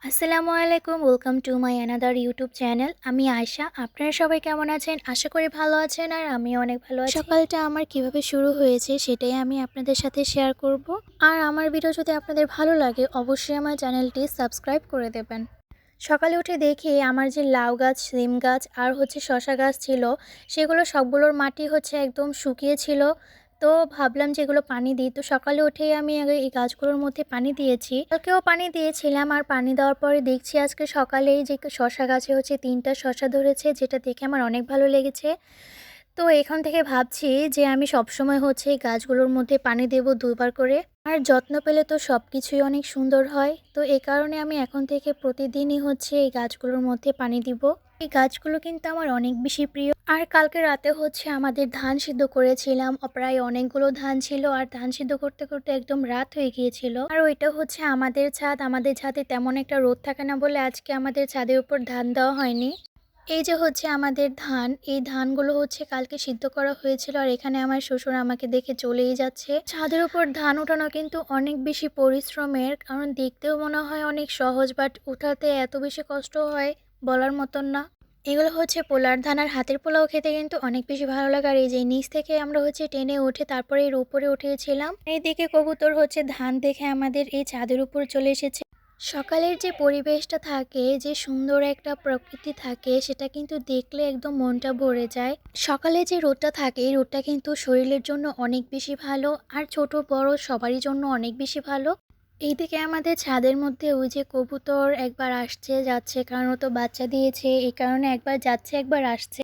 আসসালামু আলাইকুম, welcome to my another YouTube channel. আমি আয়শা। আপনারা সবাই কেমন আছেন? আশা করি ভালো আছেন আর আমিও অনেক ভালো আছি। সকালটা আমার কিভাবে শুরু হয়েছে সেটাই আমি আপনাদের সাথে শেয়ার করব। আর আমার ভিডিও যদি আপনাদের ভালো লাগে অবশ্যই আমার চ্যানেলটি সাবস্ক্রাইব করে দেবেন। সকালে উঠে দেখি আমার যে লাউ গাছ, সিম গাছ আর শশা গাছ ছিল, সেগুলো সবগুলোর মাটি একদম শুকিয়ে ছিল। তো ভাবলাম যে এগুলো পানি দিই। তো সকালে উঠেই আমি আগে এই গাছগুলোর মধ্যে পানি দিয়েছি। কালকেও পানি দিয়েছিলাম আর পানি দেওয়ার পরে দেখছি আজকে সকালেই যে শশা গাছে ৩টা শশা ধরেছে, যেটা দেখে আমার অনেক ভালো লেগেছে। তো এখান থেকে ভাবছি যে আমি সবসময় এই গাছগুলোর মধ্যে পানি দেব ২ বার করে। আর যত্ন পেলে তো সব কিছুই অনেক সুন্দর হয়। তো এই কারণে আমি এখন থেকে প্রতিদিনই এই গাছগুলোর মধ্যে পানি দিব। এই গাছগুলো কিন্তু আমার অনেক বেশি প্রিয়। আর কালকে রাতে আমাদের ধান সিদ্ধ করেছিলাম। প্রায় অনেকগুলো ধান ছিল আর ধান সিদ্ধ করতে করতে একদম রাত হয়ে গিয়েছিল। আর ওইটা আমাদের ছাদ। আমাদের ছাদে তেমন একটা রোদ থাকে না বলে আজকে আমাদের ছাদের উপর ধান দেওয়া হয়নি। এই যে আমাদের ধান, এই ধানগুলো কালকে সিদ্ধ করা হয়েছিল আর এখানে আমার শ্বশুর আমাকে দেখে চলেই যাচ্ছে। ছাদের উপর ধান ওঠানো কিন্তু অনেক বেশি পরিশ্রমের, কারণ দেখতেও মনে হয় অনেক সহজ, বাট উঠাতে এত বেশি কষ্ট হয় বলার মতন না। এগুলো পোলার ধান, আর হাতের পোলাও খেতে কিন্তু অনেক বেশি ভালো লাগে। আর এই যে নিচ থেকে আমরা টেনে উঠে তারপরে এর উপরে উঠেছিলাম। এইদিকে কবুতর ধান দেখে আমাদের এই ছাদের উপর চলে এসেছে। সকালের যে পরিবেশটা থাকে, যে সুন্দর একটা প্রকৃতি থাকে, সেটা কিন্তু দেখলে একদম মনটা ভরে যায়। সকালে যে রোদটা থাকে এই রোদটা কিন্তু শরীরের জন্য অনেক বেশি ভালো, আর ছোট বড় সবারই জন্য অনেক বেশি ভালো। এইদিকে আমাদের ছাদের মধ্যে ওই যে কবুতর একবার আসছে যাচ্ছে, কারণ ও তো বাচ্চা দিয়েছে, এই কারণে একবার যাচ্ছে একবার আসছে।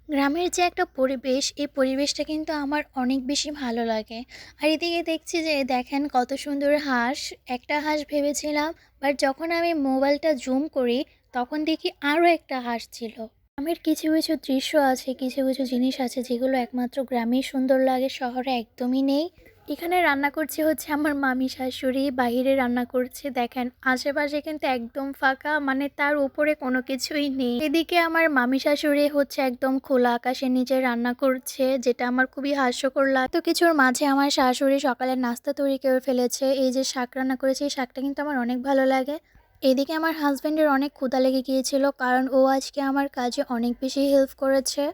গ্রামের যে একটা পরিবেশ, এই পরিবেশটা কিন্তু আমার অনেক বেশি ভালো লাগে। আর এদিকে দেখছি যে দেখেন কত সুন্দর হাঁস। একটা হাঁস ভেবেছিলাম, বাট যখন আমি মোবাইলটা জুম করি তখন দেখি আরও একটা হাঁস ছিল। গ্রামের কিছু কিছু দৃশ্য আছে, কিছু কিছু জিনিস আছে যেগুলো একমাত্র গ্রামেই সুন্দর লাগে, শহরে একদমই নেই। এখানে রান্না করছে আমার মামি শাশুড়ি, বাহিরে রান্না করছে। দেখেন আশেপাশে কিন্তু একদম ফাঁকা, মানে তার উপরে কোনো কিছুই নেই। এদিকে আমার মামি শাশুড়ি একদম খোলা আকাশের নিচে রান্না করছে, যেটা আমার খুবই হাস্যকর লাগে। তো কিছুর মাঝে আমার শাশুড়ি সকালে নাস্তা তৈরি করে ফেলেছে। এই যে শাক রান্না করেছে, এই শাকটা কিন্তু আমার অনেক ভালো লাগে। এদিকে আমার হাজব্যান্ডের অনেক ক্ষুধা লেগে গিয়েছিল, কারণ ও আজকে আমার কাজে অনেক বেশি হেল্প করেছে।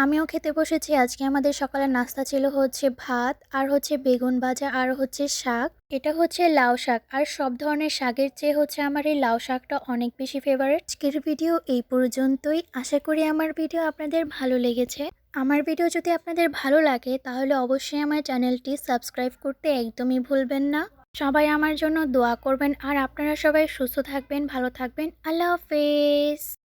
আমিও খেতে বসেছি। আজকে আমাদের সকালের নাস্তা ছিল ভাত আর বেগুন ভাজা আর শাক। এটা লাউ শাক, আর সব ধরনের শাকের চেয়ে আমার এই লাউ শাকটা অনেক বেশি ফেভারিট। আজকের ভিডিও এই পর্যন্তই। আশা করি আমার ভিডিও আপনাদের ভালো লেগেছে। আমার ভিডিও যদি আপনাদের ভালো লাগে তাহলে অবশ্যই আমার চ্যানেলটি সাবস্ক্রাইব করতে একদমই ভুলবেন না। সবাই আমার জন্য দোয়া করবেন, আর আপনারা সবাই সুস্থ থাকবেন, ভালো থাকবেন। আল্লাহ হাফেজ।